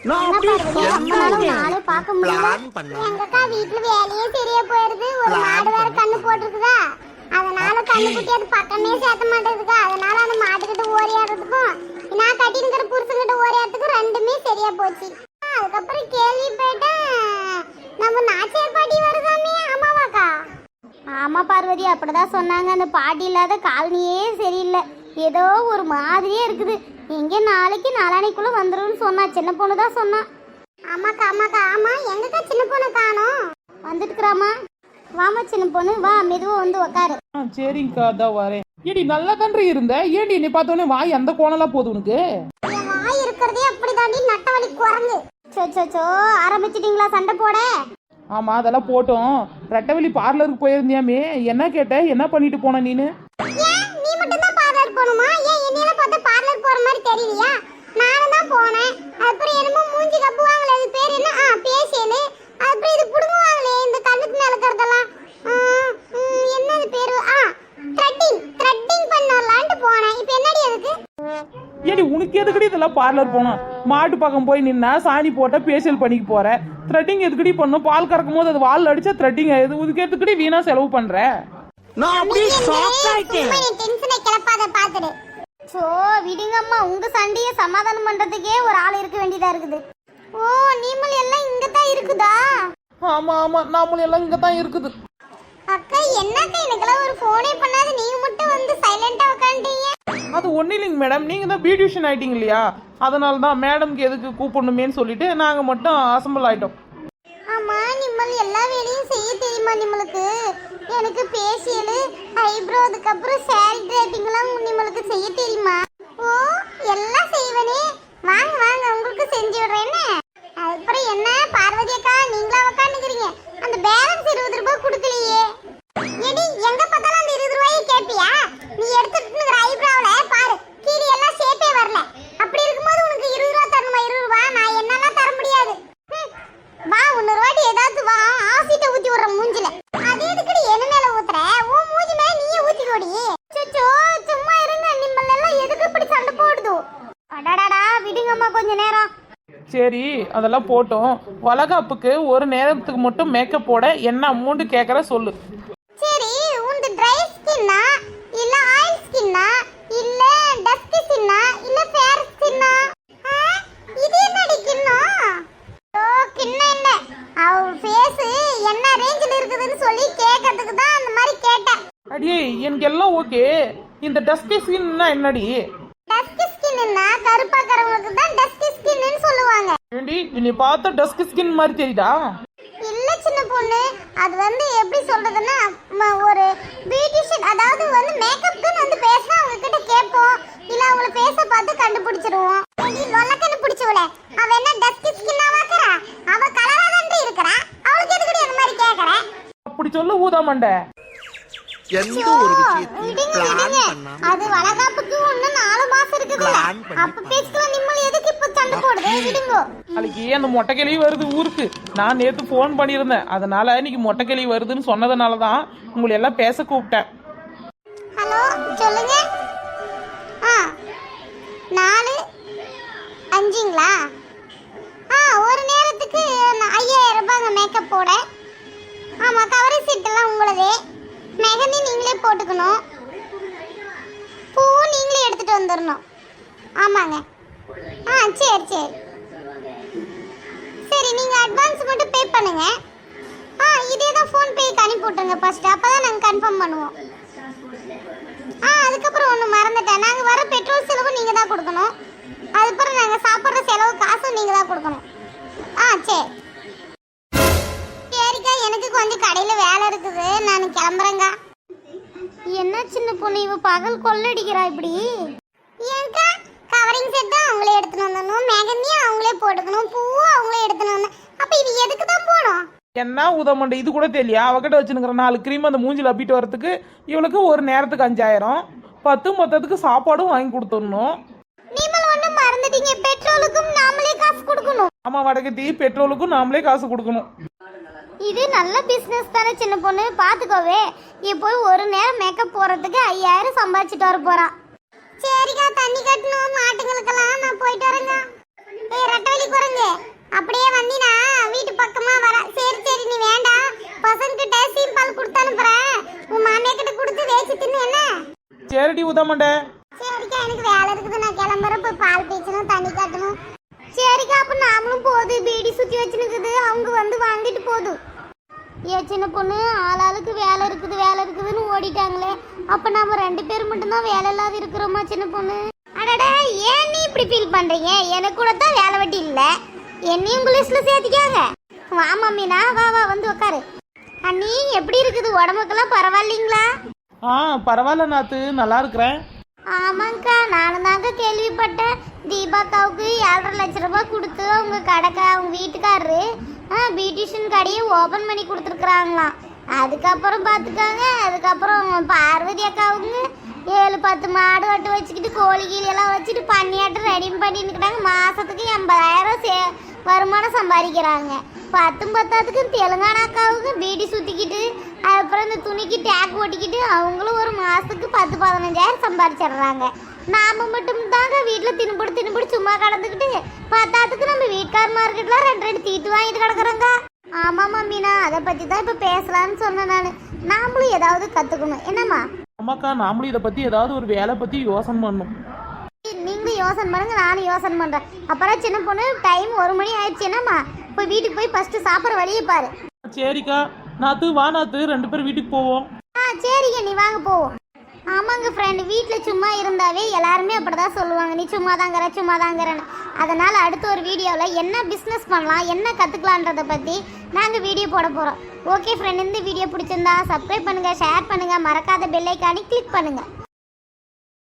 நாளே பார்க்க முடியல. எங்கக்கா வீட்டுல வேலையே சரியா போயிருது. ஒரு மாடு வேற கண்ணு போட்டுருக்குதா, அதனால கண்ணு குட்டி அது பக்கமே சேர்த்த மாட்டேங்குதுக்கா. அதனால அந்த மாட்டுக்கிட்ட ஓரியாடுறதுக்கும் நான் கட்டிங்கிற புருஷங்கிட்ட ஓரியாடுறதுக்கும் ரெண்டுமே சரியா போச்சு. அதுக்கப்புறம் கேள்விப்பட்டேன் நம்ம நாச்சியார் பாட்டி வருதாமே, ஆமாவாக்கா? ஆமா பார்வதி, அப்படிதான் சொன்னாங்க. அந்த பாட்டி இல்லாத காலனியே சரியில்லை, ஏதோ ஒரு மாதிரியே இருக்குது. எங்கே நாளைக்கு நாளானைக்குள்ள வந்துருன்னு சொன்னா, சின்ன பொண்ணு தான் சொன்னா. ஆமாக்கா ஆமாக்கா. ஆமா, எங்கக்கா சின்ன பொண்ணு காணோம்? வந்துட்டுக்கிறாமா. வாமா சின்ன பொண்ணு, வா மெதுவா வந்து உக்காரு. சரிங்கக்கா, அதான் வரேன். ஏடி நல்லா கன்று இருந்த, ஏடி நீ பார்த்தோன்னே வாய் அந்த கோணலாம் போகுது உனக்கு? என் வாய் இருக்கிறதே அப்படிதாண்டி, நட்டவழி குரங்கு. சோ ஆரம்பிச்சிட்டீங்களா சண்டை போட? ஆமா, அதெல்லாம் போட்டோம். ரெட்டவெளி பார்லருக்கு போயிருந்தியாமே, என்ன கேட்ட, என்ன பண்ணிட்டு போன நீனு? நீ மட்டும் தான் பார்லர் போணுமா? ஏன் என்னையில பார்த்தா பார்லர் போற மாதிரி தெரியலையா? நானும் தான் போனேன். அப்புறம் என்னமோ மூஞ்சி கப்புவாங்களே, அது பேர் என்ன? பேசியல். அப்புறம் இது புடுங்குவாங்களே இந்த கண்ணுக்கு மேல இருக்கிறதெல்லாம், என்னது பேரு? த்ரெட்டிங் பண்ணலாம்னு போனேன். இப்போ என்னடி அதுக்கு? ஏடி உனக்கு எதுக்கடி இதெல்லாம் பார்லர் போனோம்? மாட்டு பக்கம் போய் நின்னா சாணி போட்ட ஃபேஷியல் பண்ணிக்க போற. த்ரெட்டிங் எதுக்கடி பண்ணும்? பால் கறக்கும் போது அது வால் அடிச்சா த்ரெட்டிங் ஆயிடுது. இதுக்கு எதுக்கடி வீணா செலவு பண்ற? நான் அப்படியே ஷாக் ஆயிட்டேன். நீ டென்ஷனை கிளப்பாத பாத்துடு. சோ விடுங்கம்மா, உங்க சண்டைய சமாதானம் பண்றதுக்கே ஒரு ஆள் இருக்க வேண்டியதா இருக்குது. ஓ, நீமல் எல்லாம் இங்க தான் இருக்குதா? ஆமா ஆமா, நாமளும் எல்லாம் இங்க தான் இருக்குது. அக்கா என்னக்கா எனக்கெல்லாம் ஒரு ஃபோனே பண்ணாத, நீங்க மட்டும் வந்து சைலண்டா உட்கார்ந்தீங்க. அது ஒன்றும் இல்லைங்க மேடம், நீங்கள் தான் பியூட்டிஷியன் ஆகிட்டீங்க இல்லையா, அதனால தான் மேடம்க்கு எதுக்கு கூப்பிடணுமேன்னு சொல்லிட்டு நாங்கள் மட்டும் அசம்பிள் ஆகிட்டோம். ஆமாம், நிம்மல் எல்லா வேலையும் செய்ய தெரியுமா நிம்மளுக்கு? எனக்கு ஃபேஷியல், ஐப்ரோ, அதுக்கப்புறம் சாரி ட்ரேப்பிங்லாம் நிம்மளுக்கு செய்ய தெரியுமா? ஓ, எல்லாம் செய்வனே. வாங்க வாங்க, உங்களுக்கு செஞ்சு விடுறேன்னு. அதுக்கப்புறம் என்ன பார்வதி அக்கா, நீங்களா உட்காந்துக்கிறீங்க? அந்த பேலன்ஸ் 20 ரூபாய் கொடுக்கலையே. எடி, எங்க பார்த்தாலும் அந்த 20 ரூபாயை கேட்பியா? நீ எடுத்துட்டு ஐப்ரோல பாரு, கீழே எல்லாம் ஷேப்பே வரல. அப்படி இருக்கும்போது உனக்கு 20 ரூபாய் தரணுமா? 20 ரூபாய் நான் என்னெல்லாம் தர முடியாது. வா, 100 ரூபாய் ஏதாவது வா, ஆசிட்ட ஊத்தி விடுற மூஞ்சில. அது எதுக்கடி என்ன மேல ஊத்துற? உன் மூஞ்சி மேல நீயே ஊத்திக்கோடி. சுச்சோ, சும்மா இருங்க. நிம்மள் எல்லாம் எதுக்கு இப்படி சண்டை போடுது? அடடடா, விடுங்கம்மா கொஞ்ச நேரம். சரி, அதெல்லாம் போட்டோம். வளகாப்புக்கு ஒரு நேரத்துக்கு மட்டும் மேக்கப் போட என்ன அமௌண்ட் கேட்குற சொல்லு. சரி, உங்க ட்ரை ஸ்கின்னா இல்ல ஆயில் ஸ்கின்னா இல்ல டஸ்கி ஸ்கின்னா இல்ல ஃபேர் ஸ்கின்னா? இது என்னடி கிண்ணம்? ஓ, கிண்ணம் இல்ல, அவ ஃபேஸ் என்ன ரேஞ்சில இருக்குதுன்னு சொல்லி கேட்கிறதுக்கு தான் அந்த மாதிரி கேட்டேன். அடியே, எனக்கு எல்லாம் ஓகே. இந்த டஸ்கி ஸ்கின்னா என்னடி? டஸ்கி ஸ்கின்னா கருப்பாக்கறவங்களுக்கு தான் டஸ்கி ஸ்கின்னு சொல்லுவாங்க. ஏண்டி, நீ பார்த்தா டஸ்கி ஸ்கின் மாதிரி தெரியுதா? இல்ல சின்ன பொண்ணு, அது வந்து எப்படி சொல்றதுன்னா, ஒரு பியூட்டிஷியன், அதாவது வந்து மேக்கப்க்கு வந்து பேசினா அவங்க கிட்ட கேட்போம், இல்ல அவங்கள பேச பார்த்து கண்டுபிடிச்சிருவோம். நீ லொல்லக்கன்னு பிடிச்சவள, அவ என்ன டஸ்கி ஸ்கின்னா வாக்குறா? அவ கலரா தான் இருக்கறா, அவளுக்கு எதுக்கு அந்த மாதிரி கேக்குற? அப்படி சொல்ல ஊதா மண்டை. எந்த ஒரு விஷயத்தையும் பிளான் பண்ணாம, அது வளகாப்புக்கு இன்னும் 4 மாசம் இருக்குது. அப்ப பேசிக்கலாம். நிம்மள் எதுக்கு இப்ப சண்டை போடுது? விடுங்க. நாளைக்கு அந்த மொட்டைக்கிளி வருது ஊருக்கு. நான் நேற்று ஃபோன் பண்ணியிருந்தேன், அதனால இன்னைக்கு மொட்டைக்கிளி வருதுன்னு சொன்னதுனால தான் உங்களை எல்லாம் பேச கூப்பிட்டேன். ஹலோ, சொல்லுங்க. 4 5ங்களா? ஒரு நேரத்துக்கு 5000 ரூபாங்க மேக்கப் போட. ஆமா, கவரிங் செட் எல்லாம் உங்களதே. மெஹந்தி நீங்களே போட்டுக்கணும், பூவும் நீங்களே எடுத்துட்டு வந்துடணும். ஆமாங்க. சரி சரி சரி, நீங்க அட்வான்ஸ் மட்டும் பே பண்ணுங்க. இதே தான் ஃபோன் பேக்கு அனுப்பி விட்டுருங்க ஃபர்ஸ்ட், அப்பதான் நாங்க கன்ஃபார்ம் பண்ணுவோம். அதுக்கப்புறம் ஒன்று மறந்துட்டேன், நாங்கள் வர பெட்ரோல் செலவு நீங்கள் தான் கொடுக்கணும். அதுக்கப்புறம் நாங்கள் சாப்பிட்ற செலவு காசும் நீங்கள் தான் கொடுக்கணும். சரி சரிக்கா, எனக்கு கொஞ்சம் கடையில் வேலை இருக்குது, நான் கிளம்புறேங்க. என்ன சின்ன பொண்ணு, இவ பகல் கொள்ளடிக்கிறா இப்படி? ஏன்க்கா, கவரிங் செட்டும் அவங்களே எடுத்துன்னு வந்துடணும், மெஹந்தியும் அவங்களே போட்டுக்கணும், பூவும் அவங்களே எடுத்துன்னு வந்தேன். அப்போ இது எதுக்கு தான் போகணும்? என்ன உதமண்டை, இது கூட தெரியல. அவகிட்ட வச்சுருக்கிற 4 கிரீம் அந்த மூஞ்சில் அப்பிட்டு வரத்துக்கு இவளுக்கு ஒரு நேரத்துக்கு 5000, 10 மொத்தத்துக்கு சாப்பாடும் வாங்கி கொடுத்துடணும். நீங்கள் ஒன்றும் மறந்துட்டீங்க, பெட்ரோலுக்கும் நாமளே காசு கொடுக்கணும். ஆமா, வடகத்தி பெட்ரோலுக்கும் நாமளே காசு கொடுக்கணும். இது நல்ல பிசினஸ் தானே சின்ன பொண்ணு, பாத்துக்கோவே. இப்போ ஒரு நேரம் மேக்கப் போறதுக்கு 5000 சம்பாதிச்சுட்டு வர போறா. சரிக்கா, தண்ணி கட்டணும் மாட்டுங்களுக்கெல்லாம், நான் போயிட்டு வரேங்க. ரெட்டவெளி குரங்கு, சரிடி உதமாண்டே. சரிக்கா எனக்கு வேலை இருக்குது, நான் கிளம்புறேன். போய் பால் பேச்சணும், தண்ணி காட்டணும். சரிக்கா அப்ப நாமளும் போகுது, பீடி சுத்தி வச்சுனுக்குது, அவங்க வந்து வாங்கிட்டு போதும். ஏன் சின்ன பொண்ணு, ஆளாளுக்கு வேலை இருக்குதுன்னு ஓடிட்டாங்களே, அப்ப நாம 2 பேர் மட்டும்தான் வேலை இல்லாத இருக்கிறோமா சின்ன பொண்ணு? அடடா, ஏன் நீ இப்படி ஃபீல் பண்றீங்க? எனக்கு கூட தான் வேலை வெட்டி இல்ல, என்னையும் உங்க லிஸ்ட்ல சேர்த்திக்காங்க. வா மம்மினா, வா வா வந்து உட்காரு. அண்ணி எப்படி இருக்குது, உடம்புக்கெல்லாம் பரவாயில்லைங்களா? பரவாயில்ல நாத்து, நல்லா இருக்கிறேன். ஆமாங்கக்கா, நானும் தாங்க கேள்விப்பட்டேன். தீபாக்காவுக்கு 7.5 லட்ச ரூபாய் கொடுத்து அவங்க கடைக்கா அவங்க வீட்டுக்காரரு பியூட்டிஷியன் கடையை ஓபன் பண்ணி கொடுத்துருக்குறாங்களாம். அதுக்கப்புறம் பார்த்துக்காங்க, அதுக்கப்புறம் பார்வதி அக்காவுங்க 7-10 மாடு வட்டு வச்சுக்கிட்டு கோழி கீழெல்லாம் வச்சுட்டு பண்ணியாட்டு ரெடி பண்ணிக்கிட்டாங்க. மாசத்துக்கு 80,000 வருமானம் சம்பாதிக்கிறாங்க. 10 தெலுங்கானாக்காவுக்கு பீடி சுத்திக்கிட்டு அப்புறம் இந்த துணிக்கு டேக் ஓட்டிக்கிட்டு அவங்களும் ஒரு மாசத்துக்கு 10-15,000 சம்பாதிச்சிடுறாங்க. நாம மட்டும் தாங்க வீட்டில் தின்னுபடி சும்மா கடந்துக்கிட்டு பத்தாத்துக்கு நம்ம வீட்டுக்கார் மார்க்கெட்லாம் 2 தீட்டு வாங்கிட்டு கிடக்குறோங்க. ஆமா மீனா, அதை பத்தி தான் இப்ப பேசலாம்னு சொன்னேன். நாமளும் ஏதாவது கத்துக்கணும், என்னம்மா? ஆமாக்கா, நாமளும் இதை பத்தி ஏதாவது ஒரு வேலை பத்தி யோசனை பண்ணணும். நீங்களும் யோசனை பண்ணுங்க, நானும் யோசனை பண்றேன். அப்புறம் சின்ன பொண்ணு, டைம் 1 மணி ஆயிடுச்சு, என்னம்மா? போய் வீட்டுக்கு போய் ஃபர்ஸ்ட் சாப்பிட்ற வழியை பாரு. சரிக்கா, நாத்து வா நாத்து, 2 பேரும் வீட்டுக்கு போவோம். சரிங்க, நீ வாங்க போவோம். ஆமாங்க ஃப்ரெண்ட், வீட்டில் சும்மா இருந்தாவே எல்லாருமே அப்படிதான் சொல்லுவாங்க, நீ சும்மா தாங்கிறேன்னு. அதனால் அடுத்த ஒரு வீடியோவில் என்ன பிஸ்னஸ் பண்ணலாம், என்ன கற்றுக்கலான்றதை பற்றி நாங்கள் வீடியோ போட போகிறோம். ஓகே ஃப்ரெண்ட், இந்த வீடியோ பிடிச்சிருந்தா சப்ஸ்கிரைப் பண்ணுங்கள், ஷேர் பண்ணுங்கள், மறக்காத பெல் ஐக்கானை கிளிக் பண்ணுங்கள்.